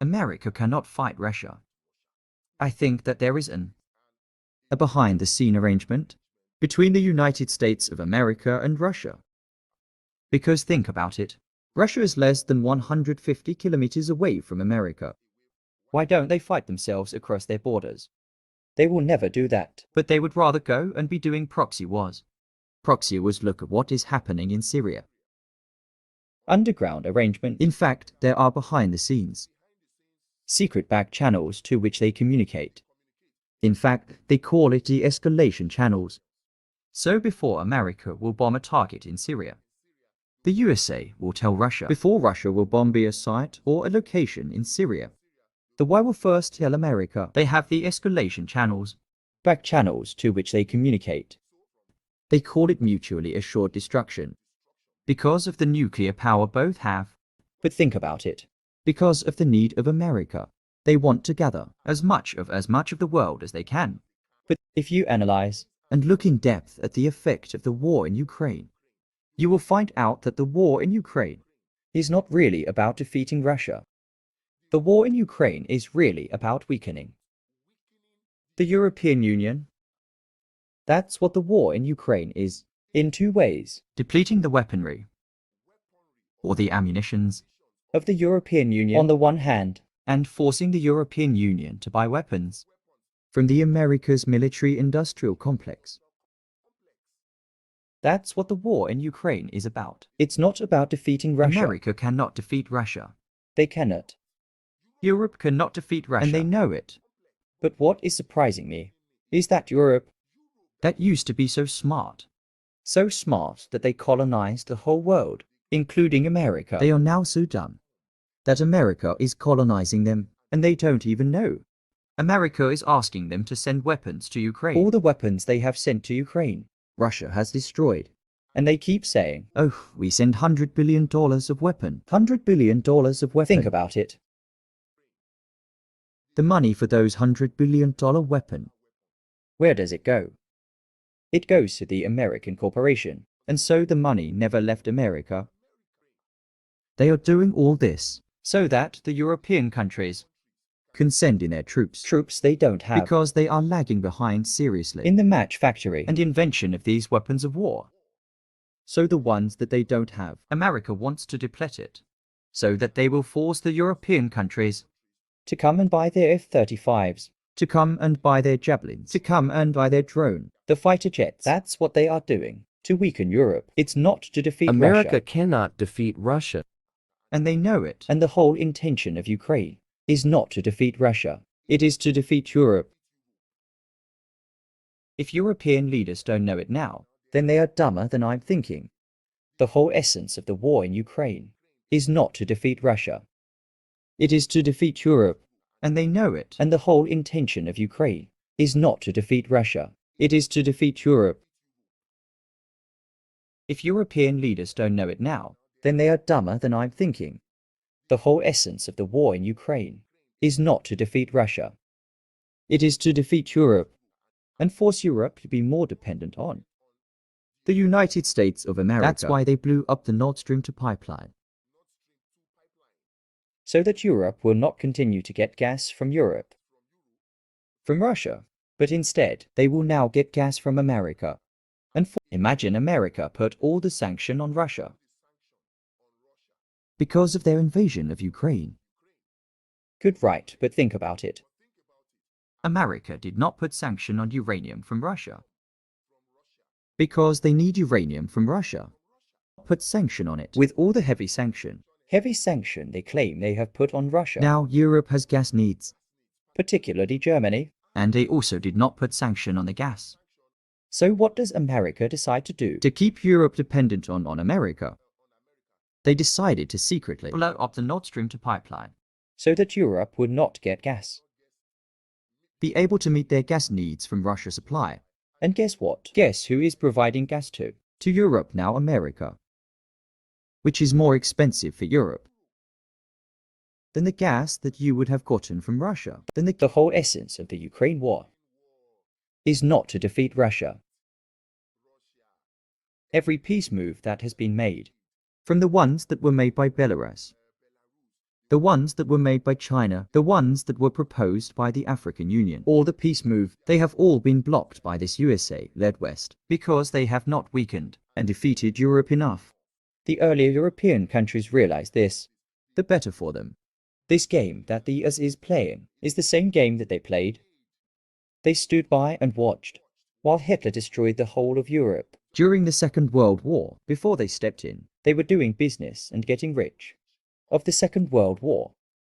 America cannot fight Russia. I think that there is a behind-the-scene arrangement between the United States of America and Russia. Because think about it, Russia is less than 150 kilometers away from America. Why don't they fight themselves across their borders? They will never do that. But they would rather go and be doing proxy wars. Proxy wars look at what is happening in Syria. Underground arrangement. In fact, there are behind the scenes secret back channels to which they communicate. In fact, they call it the escalation channels. So before America will bomb a target in Syria, the USA will tell Russia before Russia will bomb a site or a location in Syria. The Y will first tell America they have the escalation channels, back channels to which they communicate. They call it mutually assured destruction because of the nuclear power both have. But think about it. Because of the need of America, they want to gather as much of the world as they can. But if you analyze and look in depth at the effect of the war in Ukraine, you will find out that the war in Ukraine is not really about defeating Russia. The war in Ukraine is really about weakening the European Union. That's what the war in Ukraine is, in two ways: depleting the weaponry or the ammunitions of the European Union on the one hand, and forcing the European Union to buy weapons from the America's military-industrial complex. That's what the war in Ukraine is about. It's not about defeating Russia. America cannot defeat Russia. They cannot. Europe cannot defeat Russia. And they know it. But what is surprising me is that Europe, that used to be so smart that they colonized the whole world, including America, they are now so dumb that America is colonizing them, and they don't even know. America is asking them to send weapons to Ukraine. All the weapons they have sent to Ukraine, Russia has destroyed. And they keep saying, oh, we send $100 billion of weapon. $100 billion of weapon. Think about it. The money for those $100 billion weapon, where does it go? It goes to the American corporation, and so the money never left America. They are doing all this so that the European countries can send in their troops they don't have, because they are lagging behind seriously in the match factory and invention of these weapons of war. So the ones that they don't have, America wants to deplete it, so that they will force the European countries to come and buy their F-35s, to come and buy their javelins, to come and buy their drone, the fighter jets. That's what they are doing, to weaken Europe. It's not to defeat America Russia. cannot defeat Russia. And they know it. And the whole intention of Ukraine is not to defeat Russia. It is to defeat Europe. If European leaders don't know it now, then they are dumber than I'm thinking. The whole essence of the war in Ukraine is not to defeat Russia. It is to defeat Europe. And they know it. And the whole intention of Ukraine is not to defeat Russia. It is to defeat Europe. If European leaders don't know it now, then they are dumber than I'm thinking. The whole essence of the war in Ukraine is not to defeat Russia. It is to defeat Europe and force Europe to be more dependent on the United States of America. That's why they blew up the Nord Stream 2 pipeline, so that Europe will not continue to get gas from Russia, but instead they will now get gas from America. And imagine America put all the sanction on Russia because of their invasion of Ukraine. Good, right, but think about it. America did not put sanction on uranium from Russia because they need uranium from Russia. Put sanction on it with all the heavy sanction they claim they have put on Russia. Now Europe has gas needs, particularly Germany, and they also did not put sanction on the gas. So what does America decide to do to keep Europe dependent on America? They decided to secretly blow up the Nord Stream 2 pipeline so that Europe would not get gas, be able to meet their gas needs from Russia's supply. And guess what? Guess who is providing gas to Europe now? America, which is more expensive for Europe than the gas that you would have gotten from Russia. Then the whole essence of the Ukraine war is not to defeat Russia. Every peace move that has been made, from the ones that were made by Belarus The ones that were made by China, the ones that were proposed by the African Union, or the peace move, they have all been blocked by this USA-led West, because they have not weakened and defeated Europe enough. The earlier European countries realized this, the better for them. This game that the US is playing is the same game that they played. They stood by and watched, while Hitler destroyed the whole of Europe. During the Second World War, before they stepped in, they were doing business and getting rich. Of the Second World War,